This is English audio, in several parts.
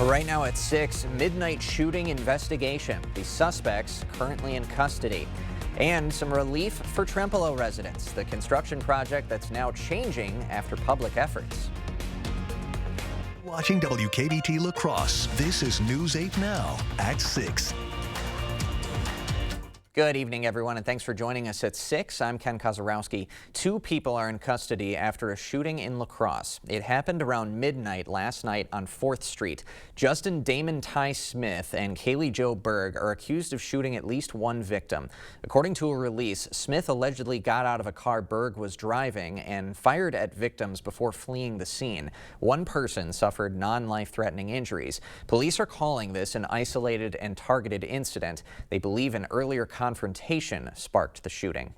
Right now at 6, midnight shooting investigation. The suspects currently in custody. And some relief for Trempealeau residents, the construction project that's now changing after public efforts. Watching WKBT La Crosse, this is News 8 Now at 6. Good evening, everyone, and thanks for joining us at 6. I'm Ken Kozarowski. 2 people are in custody after a shooting in La Crosse. It happened around midnight last night on 4th Street. Justin Damon Ty Smith and Kaylee Jo Berg are accused of shooting at least one victim. According to a release, Smith allegedly got out of a car Berg was driving and fired at victims before fleeing the scene. One person suffered non-life-threatening injuries. Police are calling this an isolated and targeted incident. They believe an earlier confrontation sparked the shooting.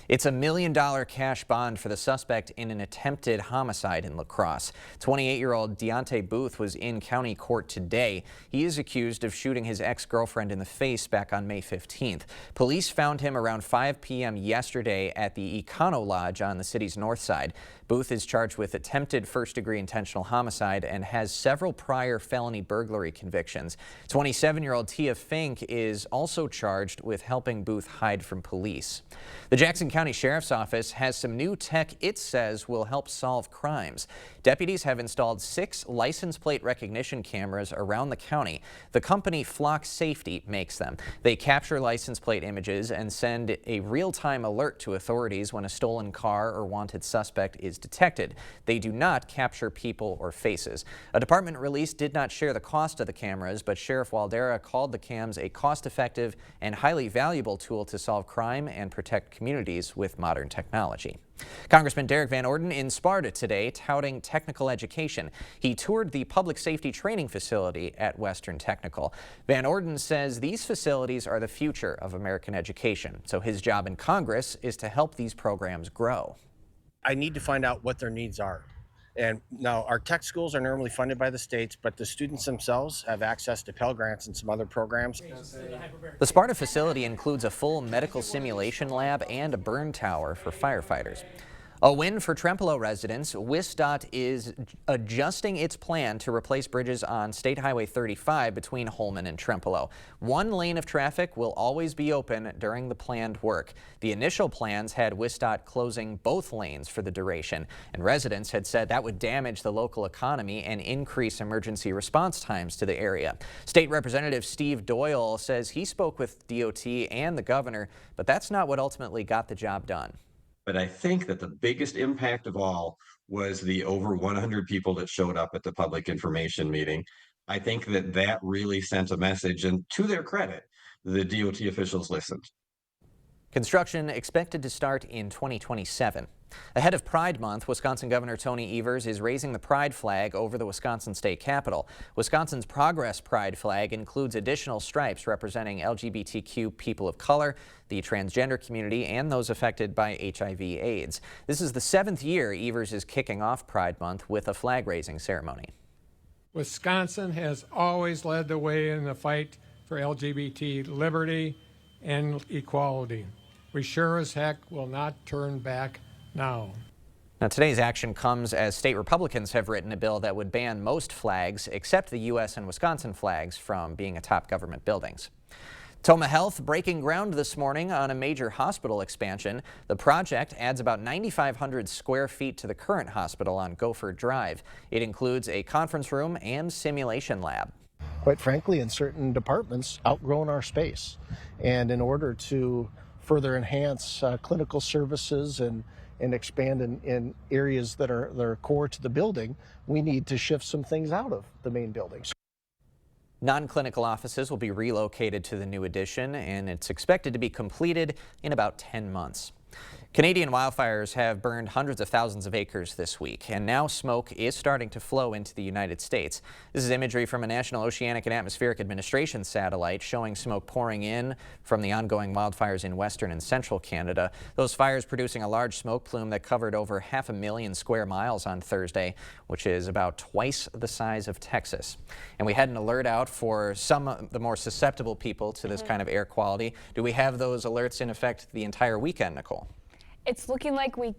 It's $1 million cash bond for the suspect in an attempted homicide in La Crosse. 28-year-old Deontay Booth was in county court today. He is accused of shooting his ex-girlfriend in the face back on May 15th. Police found him around 5 p.m. yesterday at the Econo Lodge on the city's north side. Booth is charged with attempted first-degree intentional homicide and has several prior felony burglary convictions. 27-year-old Tia Fink is also charged with helping Booth hide from police. The Jackson County Sheriff's Office has some new tech it says will help solve crimes. Deputies have installed 6 license plate recognition cameras around the county. The company Flock Safety makes them. They capture license plate images and send a real-time alert to authorities when a stolen car or wanted suspect is detected. They do not capture people or faces. A department release did not share the cost of the cameras, but Sheriff Waldera called the cams a cost-effective and highly valuable tool to solve crime and protect communities with modern technology. Congressman Derek Van Orden in Sparta today touting technical education. He toured the public safety training facility at Western Technical. Van Orden says these facilities are the future of American education, so his job in Congress is to help these programs grow. I need to find out what their needs are. And now our tech schools are normally funded by the states, but the students themselves have access to Pell Grants and some other programs. The Sparta facility includes a full medical simulation lab and a burn tower for firefighters. A win for Trempealeau residents. WSDOT is adjusting its plan to replace bridges on State Highway 35 between Holmen and Trempealeau. One lane of traffic will always be open during the planned work. The initial plans had WSDOT closing both lanes for the duration, and residents had said that would damage the local economy and increase emergency response times to the area. State Representative Steve Doyle says he spoke with DOT and the governor, but that's not what ultimately got the job done. But I think that the biggest impact of all was the over 100 people that showed up at the public information meeting. I think that that really sent a message, and to their credit, the DOT officials listened. Construction expected to start in 2027. Ahead of Pride Month, Wisconsin Governor Tony Evers is raising the pride flag over the Wisconsin state capitol. Wisconsin's Progress Pride flag includes additional stripes representing LGBTQ people of color, the transgender community, and those affected by HIV/AIDS. This is the 7th year Evers is kicking off Pride Month with a flag-raising ceremony. Wisconsin has always led the way in the fight for LGBT liberty and equality. We sure as heck will not turn back now. Now, today's action comes as state Republicans have written a bill that would ban most flags except the U.S. and Wisconsin flags from being atop government buildings. Toma Health breaking ground this morning on a major hospital expansion. The project adds about 9,500 square feet to the current hospital on Gopher Drive. It includes a conference room and simulation lab. Quite frankly, in certain departments, outgrown our space. And in order to further enhance clinical services and expand in areas that are core to the building, we need to shift some things out of the main buildings. Non-clinical offices will be relocated to the new addition, and it's expected to be completed in about 10 months. Canadian wildfires have burned hundreds of thousands of acres this week, and now smoke is starting to flow into the United States. This is imagery from a National Oceanic and Atmospheric Administration satellite showing smoke pouring in from the ongoing wildfires in western and central Canada. Those fires producing a large smoke plume that covered over 500,000 square miles on Thursday, which is about twice the size of Texas. And we had an alert out for some of the more susceptible people to this kind of air quality. Do we have those alerts in effect the entire weekend, Nicole? It's looking like we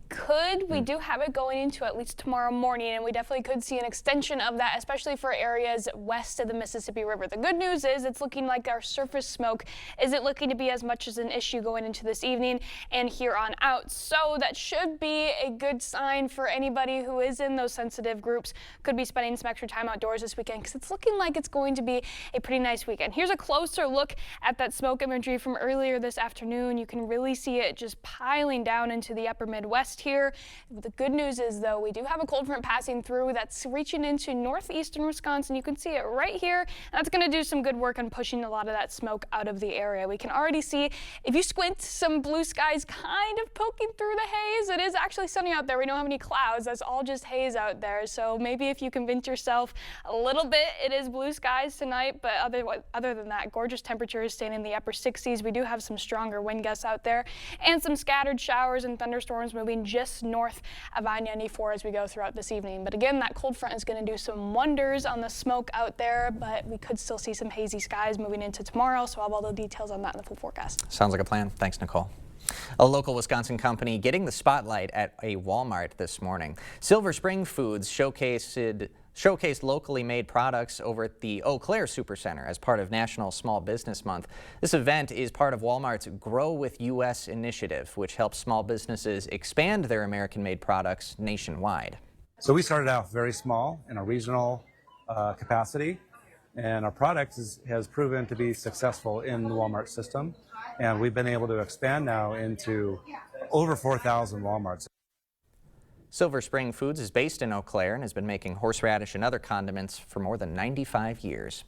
do have it going into at least tomorrow morning, and we definitely could see an extension of that, especially for areas west of the Mississippi River. The good news is it's looking like our surface smoke isn't looking to be as much as an issue going into this evening and here on out. So that should be a good sign for anybody who is in those sensitive groups, could be spending some extra time outdoors this weekend, because it's looking like it's going to be a pretty nice weekend. Here's a closer look at that smoke imagery from earlier this afternoon. You can really see it just piling down into the upper Midwest here. The good news is, though, we do have a cold front passing through that's reaching into northeastern Wisconsin. You can see it right here. And that's going to do some good work on pushing a lot of that smoke out of the area. We can already see, if you squint, some blue skies kind of poking through the haze. It is actually sunny out there. We don't have any clouds. That's all just haze out there. So maybe if you convince yourself a little bit, it is blue skies tonight. But other than that, gorgeous temperatures staying in the upper 60s. We do have some stronger wind gusts out there and some scattered showers and thunderstorms moving just north of I-94 as we go throughout this evening. But again, that cold front is going to do some wonders on the smoke out there, but we could still see some hazy skies moving into tomorrow. So I'll have all the details on that in the full forecast. Sounds like a plan. Thanks, Nicole. A local Wisconsin company getting the spotlight at a Walmart this morning. Silver Spring Foods showcased locally made products over at the Eau Claire Supercenter as part of National Small Business Month. This event is part of Walmart's Grow with U.S. initiative, which helps small businesses expand their American-made products nationwide. So we started out very small in a regional capacity, and our product has proven to be successful in the Walmart system, and we've been able to expand now into over 4,000 Walmarts. Silver Spring Foods is based in Eau Claire and has been making horseradish and other condiments for more than 95 years.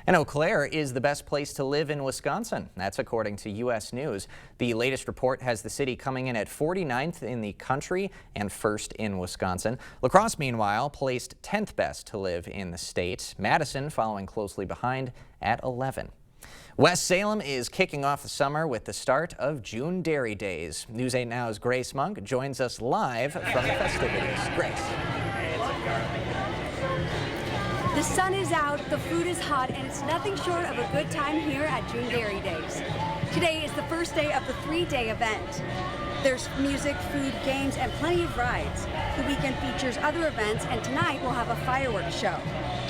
And Eau Claire is the best place to live in Wisconsin. That's according to U.S. News. The latest report has the city coming in at 49th in the country and first in Wisconsin. La Crosse, meanwhile, placed 10th best to live in the state. Madison following closely behind at 11. West Salem is kicking off the summer with the start of June Dairy Days. News 8 Now's Grace Monk joins us live from the festivities. Grace. The sun is out, the food is hot, and it's nothing short of a good time here at June Dairy Days. Today is the first day of the 3-day event. There's music, food, games, and plenty of rides. The weekend features other events, and tonight we'll have a fireworks show.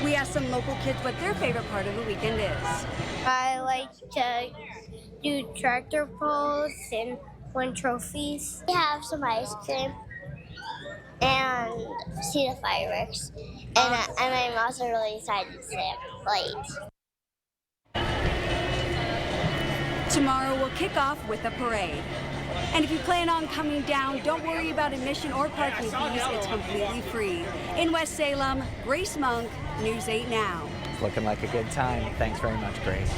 We asked some local kids what their favorite part of the weekend is. I like to do tractor pulls and win trophies. We have some ice cream and see the fireworks. And I'm also really excited to stay up late. Tomorrow we'll kick off with a parade. And if you plan on coming down, don't worry about admission or parking fees. It's completely free. In West Salem, Grace Monk, News 8 Now. It's looking like a good time. Thanks very much, Grace.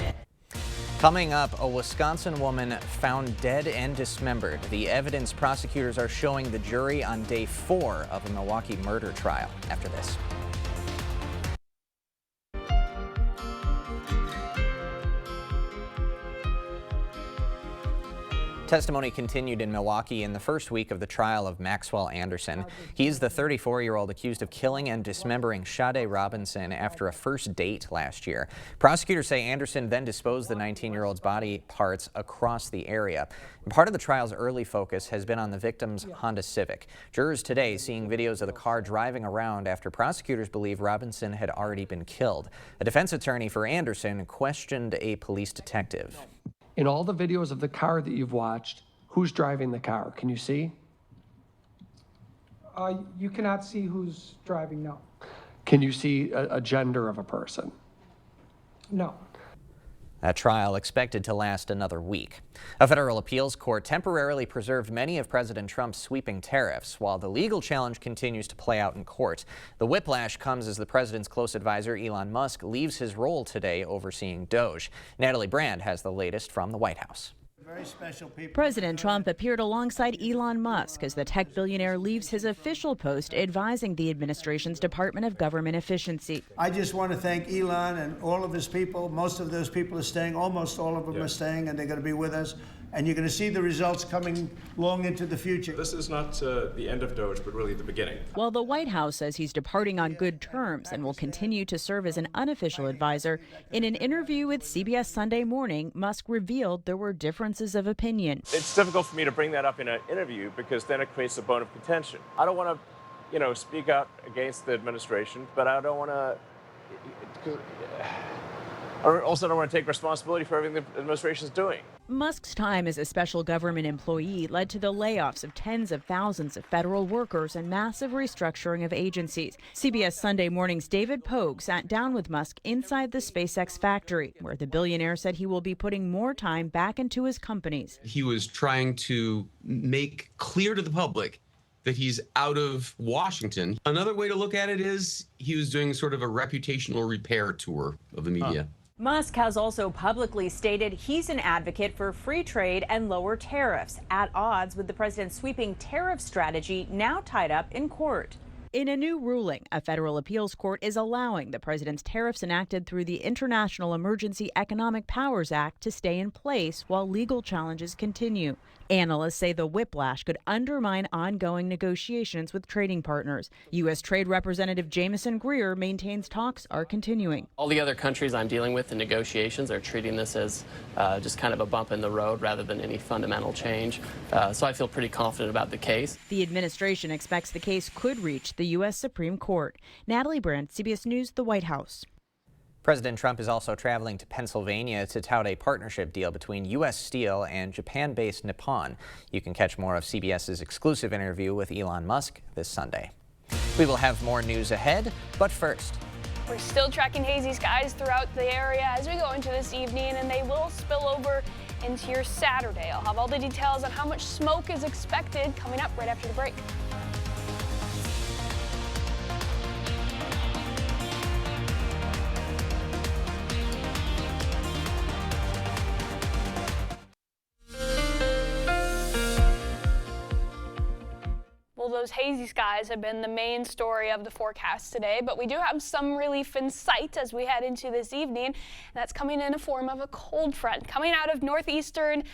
Coming up, a Wisconsin woman found dead and dismembered. The evidence prosecutors are showing the jury on day 4 of a Milwaukee murder trial. After this. Testimony continued in Milwaukee in the first week of the trial of Maxwell Anderson. He's the 34-year-old accused of killing and dismembering Shade Robinson after a first date last year. Prosecutors say Anderson then disposed the 19-year-old's body parts across the area. And part of the trial's early focus has been on the victim's Honda Civic. Jurors today seeing videos of the car driving around after prosecutors believe Robinson had already been killed. A defense attorney for Anderson questioned a police detective. In all the videos of the car that you've watched, who's driving the car? Can you see? You cannot see who's driving, no. Can you see a gender of a person? No. That trial expected to last another week. A federal appeals court temporarily preserved many of President Trump's sweeping tariffs, while the legal challenge continues to play out in court. The whiplash comes as the president's close advisor, Elon Musk, leaves his role today overseeing DOGE. Natalie Brand has the latest from the White House. President Trump appeared alongside Elon Musk as the tech billionaire leaves his official post advising the administration's Department of Government Efficiency. I just want to thank Elon and all of his people. Most of those people are staying, almost all of them are staying, and they're going to be with us. and you're going to see the results coming long into the future. This is not the end of DOGE, but really the beginning. While the White House says he's departing on good terms and will continue to serve as an unofficial advisor, in an interview with CBS Sunday Morning, Musk revealed there were differences of opinion. It's difficult for me to bring that up in an interview because then it creates a bone of contention. I don't want to, speak out against the administration, but I don't want to. I also don't want to take responsibility for everything the administration is doing. Musk's time as a special government employee led to the layoffs of tens of thousands of federal workers and massive restructuring of agencies. CBS Sunday Morning's David Pogue sat down with Musk inside the SpaceX factory, where the billionaire said he will be putting more time back into his companies. He was trying to make clear to the public that he's out of Washington. Another way to look at it is he was doing sort of a reputational repair tour of the media. Musk has also publicly stated he's an advocate for free trade and lower tariffs, at odds with the president's sweeping tariff strategy now tied up in court. In a new ruling, a federal appeals court is allowing the president's tariffs enacted through the International Emergency Economic Powers Act to stay in place while legal challenges continue. Analysts say the whiplash could undermine ongoing negotiations with trading partners. U.S. Trade Representative Jameson Greer maintains talks are continuing. All the other countries I'm dealing with in negotiations are treating this as just kind of a bump in the road rather than any fundamental change. So I feel pretty confident about the case. The administration expects the case could reach the U.S. Supreme Court. Natalie Brandt, CBS News, the White House. President Trump is also traveling to Pennsylvania to tout a partnership deal between U.S. Steel and Japan-based Nippon. You can catch more of CBS's exclusive interview with Elon Musk this Sunday. We will have more news ahead, but first. We're still tracking hazy skies throughout the area as we go into this evening, and they will spill over into your Saturday. I'll have all the details on how much smoke is expected coming up right after the break. Well, those hazy skies have been the main story of the forecast today, but we do have some relief in sight as we head into this evening. And that's coming in a form of a cold front coming out of northeastern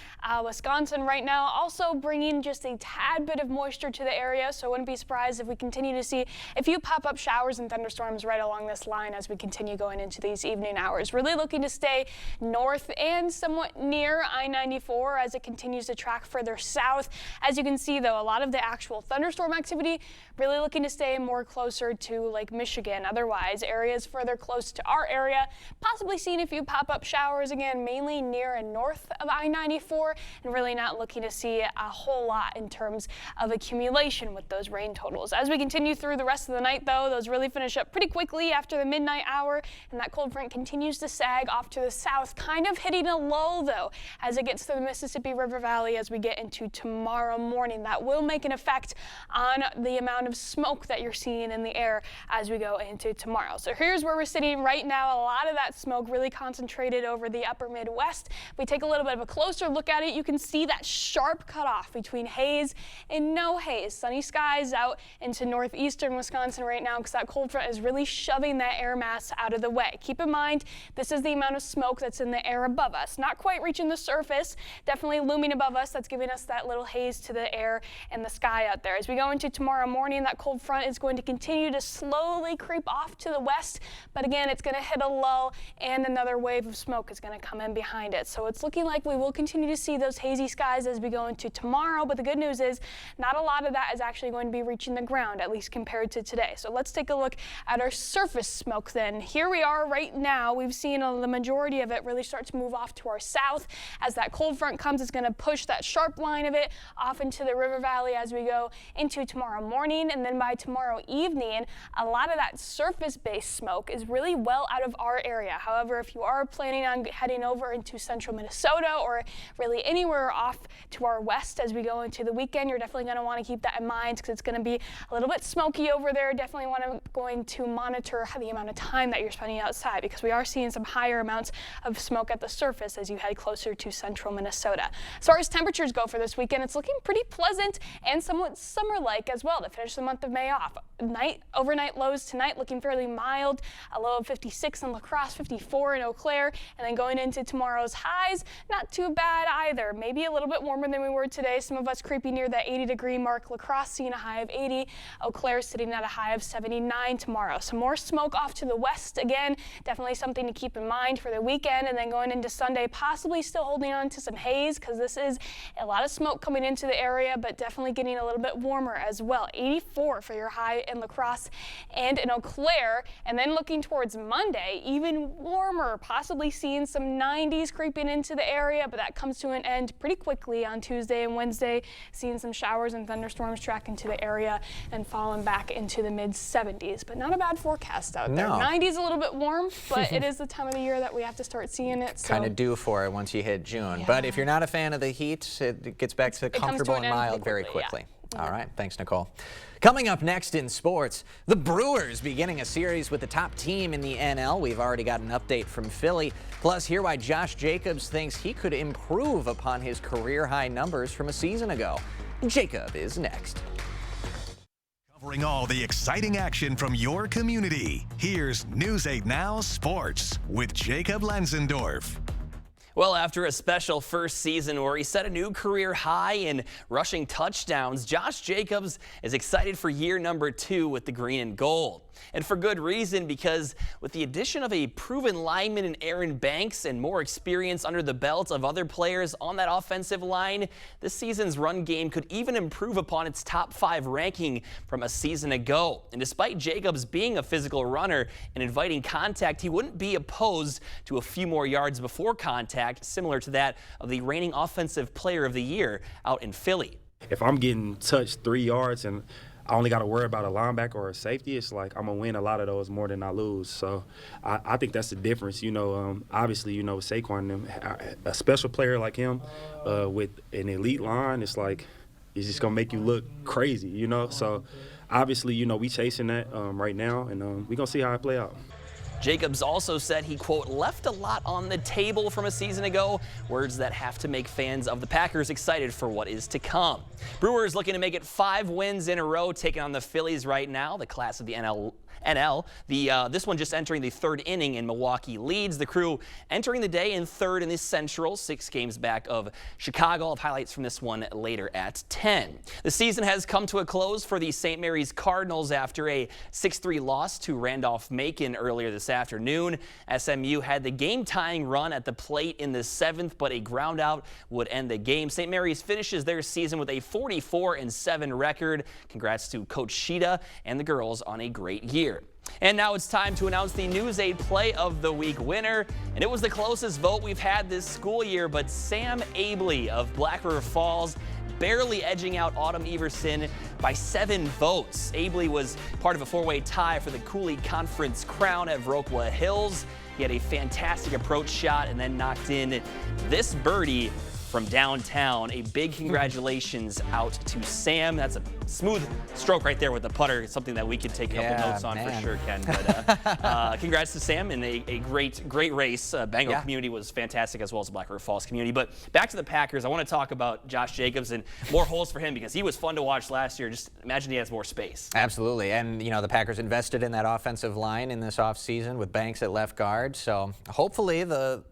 Wisconsin right now, also bringing just a tad bit of moisture to the area. So I wouldn't be surprised if we continue to see a few pop-up showers and thunderstorms right along this line as we continue going into these evening hours. Really looking to stay north and somewhat near I-94 as it continues to track further south. As you can see, though, a lot of the actual thunderstorm activity really looking to stay more closer to Lake Michigan. Otherwise, areas further close to our area, possibly seeing a few pop-up showers again, mainly near and north of I-94, and really not looking to see a whole lot in terms of accumulation with those rain totals. As we continue through the rest of the night, though, those really finish up pretty quickly after the midnight hour, and that cold front continues to sag off to the south, kind of hitting a lull, though, as it gets to the Mississippi River Valley as we get into tomorrow morning. That will make an effect on the amount of smoke that you're seeing in the air as we go into tomorrow. So here's where we're sitting right now. A lot of that smoke really concentrated over the upper Midwest. If we take a little bit of a closer look at it, you can see that sharp cutoff between haze and no haze. Sunny skies out into northeastern Wisconsin right now because that cold front is really shoving that air mass out of the way. Keep in mind, this is the amount of smoke that's in the air above us. Not quite reaching the surface, definitely looming above us. That's giving us that little haze to the air and the sky out there. As we go into tomorrow morning, that cold front is going to continue to slowly creep off to the west, but again, it's going to hit a lull and another wave of smoke is going to come in behind it. So it's looking like we will continue to see those hazy skies as we go into tomorrow, but the good news is not a lot of that is actually going to be reaching the ground, at least compared to today. So let's take a look at our surface smoke then. Here we are right now. We've seen the majority of it really start to move off to our south. As that cold front comes, it's going to push that sharp line of it off into the river valley as we go into tomorrow morning, and then by tomorrow evening, a lot of that surface-based smoke is really well out of our area. However, if you are planning on heading over into central Minnesota or really anywhere off to our west as we go into the weekend, you're definitely going to want to keep that in mind because it's going to be a little bit smoky over there. Definitely going to monitor the amount of time that you're spending outside because we are seeing some higher amounts of smoke at the surface as you head closer to central Minnesota. As far as temperatures go for this weekend, it's looking pretty pleasant and somewhat summer-like Lake as well to finish the month of May off. Overnight lows tonight looking fairly mild, a low of 56 in La Crosse, 54 in Eau Claire, and then going into tomorrow's highs, not too bad either. Maybe a little bit warmer than we were today. Some of us creeping near that 80-degree mark. La Crosse seeing a high of 80. Eau Claire sitting at a high of 79 tomorrow. Some more smoke off to the west again. Definitely something to keep in mind for the weekend, and then going into Sunday, possibly still holding on to some haze because this is a lot of smoke coming into the area, but definitely getting a little bit warmer as well. 84 for your high in La Crosse and in Eau Claire, and then looking towards Monday, even warmer, possibly seeing some 90s creeping into the area, but that comes to an end pretty quickly on Tuesday and Wednesday, seeing some showers and thunderstorms tracking to the area and falling back into the mid-70s, but not a bad forecast out there. 90s a little bit warm, but it is the time of the year that we have to start seeing it. So. Kind of due for it once you hit June. Yeah. But if you're not a fan of the heat, it gets back to comfortable and mild very quickly. Yeah. All right. Thanks, Nicole. Coming up next in sports, the Brewers beginning a series with the top team in the NL. We've already got an update from Philly. Plus, hear why Josh Jacobs thinks he could improve upon his career-high numbers from a season ago. Jacob is next. Covering all the exciting action from your community, here's News 8 Now Sports with Jacob Lenzendorf. Well, after a special first season where he set a new career high in rushing touchdowns, Josh Jacobs is excited for year number 2 with the green and gold. And for good reason, because with the addition of a proven lineman in Aaron Banks and more experience under the belt of other players on that offensive line, this season's run game could even improve upon its top 5 ranking from a season ago. And despite Jacobs being a physical runner and inviting contact, he wouldn't be opposed to a few more yards before contact, similar to that of the reigning Offensive Player of the Year out in Philly. If I'm getting touched 3 yards and I only got to worry about a linebacker or a safety, it's like I'm going to win a lot of those more than I lose. So I think that's the difference. You know, obviously, you know, Saquon, a special player like him with an elite line, it's like it's just going to make you look crazy, you know. So obviously, you know, we chasing that right now, and we're going to see how it play out. Jacobs also said he, quote, left a lot on the table from a season ago, words that have to make fans of the Packers excited for what is to come. Brewers looking to make it 5 wins in a row, taking on the Phillies right now, the class of the NL. This one just entering the 3rd inning, and Milwaukee leads. The Crew entering the day in 3rd in the Central, 6 games back of Chicago. I'll have highlights from this one later at 10. The season has come to a close for the St. Mary's Cardinals after a 6-3 loss to Randolph-Macon earlier this afternoon. SMU had the game-tying run at the plate in the 7th, but a ground out would end the game. St. Mary's finishes their season with a 44-7 record. Congrats to Coach Sheeta and the girls on a great year. And now it's time to announce the News 8 Play of the Week winner. And it was the closest vote we've had this school year, but Sam Abley of Black River Falls barely edging out Autumn Everson by 7 votes. Abley was part of a 4-way tie for the Cooley Conference crown at Viroqua Hills. He had a fantastic approach shot and then knocked in this birdie from downtown. A big congratulations out to Sam. That's a smooth stroke right there with the putter. Something that we could take a couple notes on for sure, Ken. But congrats to Sam in a great race. Bangor community was fantastic, as well as the Black River Falls community. But back to the Packers. I want to talk about Josh Jacobs and more holes for him because he was fun to watch last year. Just imagine he has more space. Absolutely. And, you know, the Packers invested in that offensive line in this offseason with Banks at left guard. So hopefully the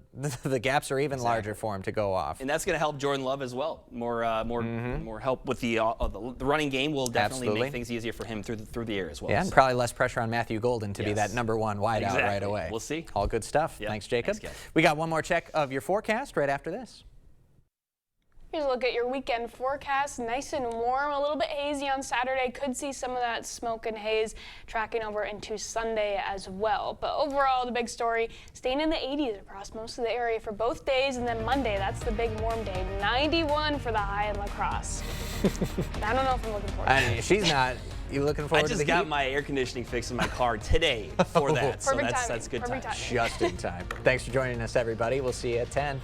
gaps are even larger for him to go off. And that's going to help Jordan Love as well. More help with the running game will definitely make things easier for him through the air as well. Yeah, and probably less pressure on Matthew Golden to be that #1 wideout right away. We'll see. All good stuff. Yep. Thanks, Jacob. Thanks, we got one more check of your forecast right after this. Here's a look at your weekend forecast. Nice and warm, a little bit hazy on Saturday. Could see some of that smoke and haze tracking over into Sunday as well. But overall, the big story, staying in the 80s across most of the area for both days. And then Monday, that's the big warm day. 91 for the high in La Crosse. I don't know if I'm looking forward to it. She's not. You looking forward to I the just got heat? my air conditioning fixed in my car today for that. So that's good time. Just in time. Thanks for joining us, everybody. We'll see you at 10.